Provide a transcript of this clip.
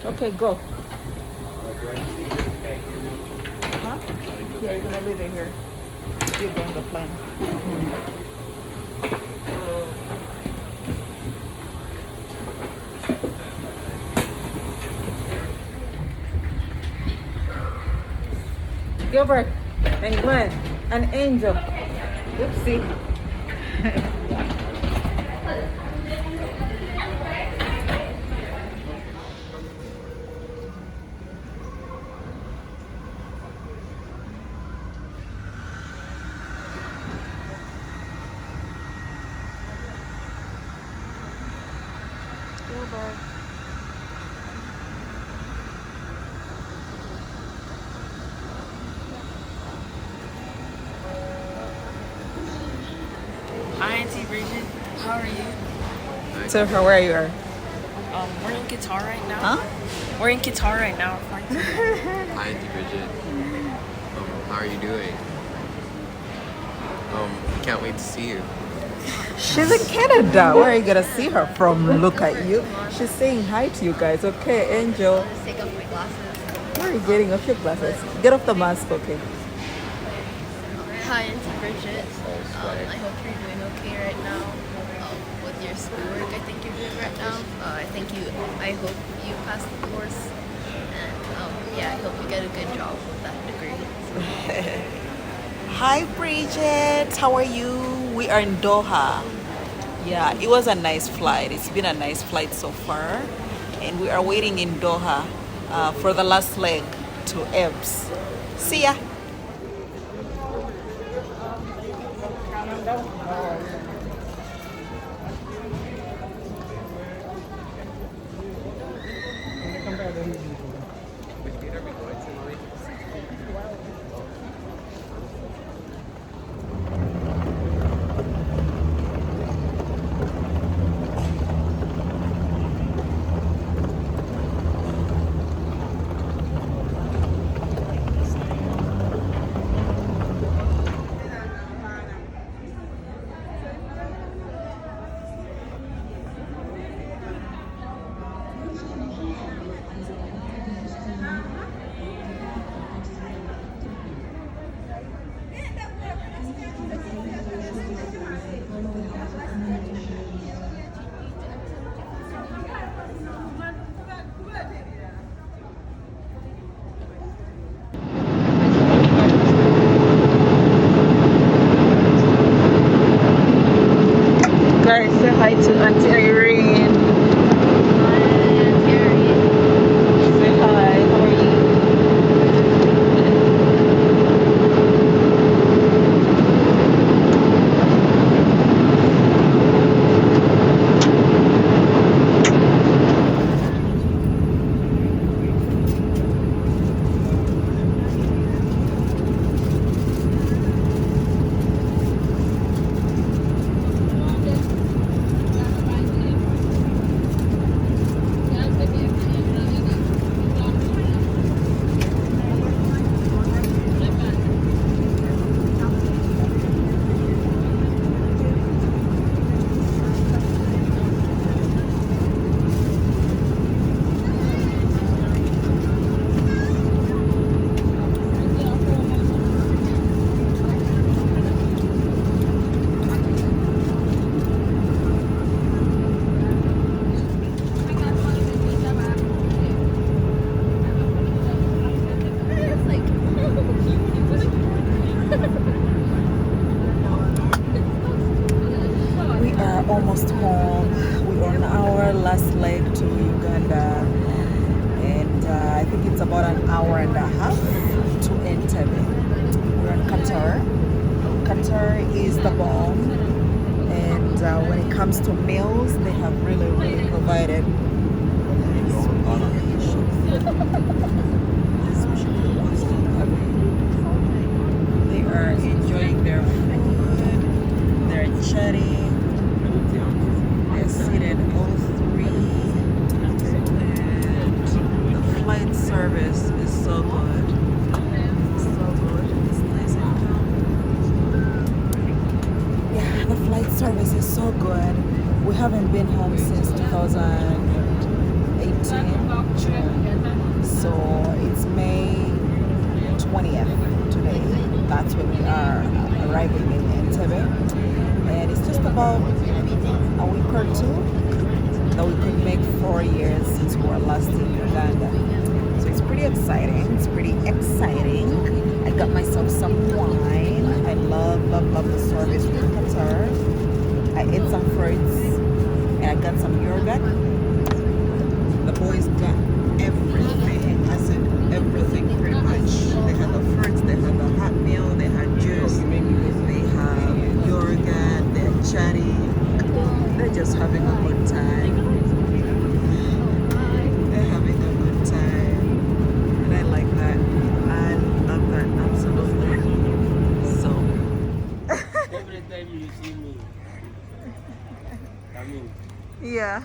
Okay, go. Huh? Yeah, you're gonna leave it here. You go on the plane. Gilbert and Glenn and Angel. Oopsie. Gilbert. Hi, Auntie Bridget. How are you? Tell her where you are. We're in Qatar right now. Huh? We're in Qatar right now. Hi, Auntie Bridget. How are you doing? Can't wait to see you. She's in Canada. Where are you gonna see her from? Look at you. She's saying hi to you guys. Okay, Angel. Let's take off my glasses. Where are you getting off your glasses? Get off the mask, okay? Hi, Auntie Bridget. I hope you're doing okay right now with your schoolwork. I think you're doing right now. I hope you pass the course, and yeah, I hope you get a good job with that degree. Hi, Bridget. How are you? We are in Doha. Yeah, it was a nice flight. It's been a nice flight so far. And we are waiting in Doha for the last leg to EBS. See ya. Guys, say hi to Auntie Irene. Say hi. How are you? We are almost home. We're on our last leg to Uganda, and I think it's about an hour and a half to Entebbe. We're in Qatar. Qatar is the bomb, and when it comes to meals, they have really provided. They are enjoying their food. They're chatting. They're seated all three. And the flight service is so good. So good. It's nice and calm. Yeah, the flight service is so good. We haven't been home since 2018 June. years since we were last in Uganda. So it's pretty exciting. It's pretty exciting. I got myself some wine. I love, love, love the service from Qatar. I ate some fruits and I got some yogurt. The boys got everything. I said everything pretty much. They had the fruits, they had the hot meal, they had juice, they have yogurt, they're chatting. They're just having a good time. They're having a good time. And I like that. I love that absolutely. So Every time you see me coming, yeah.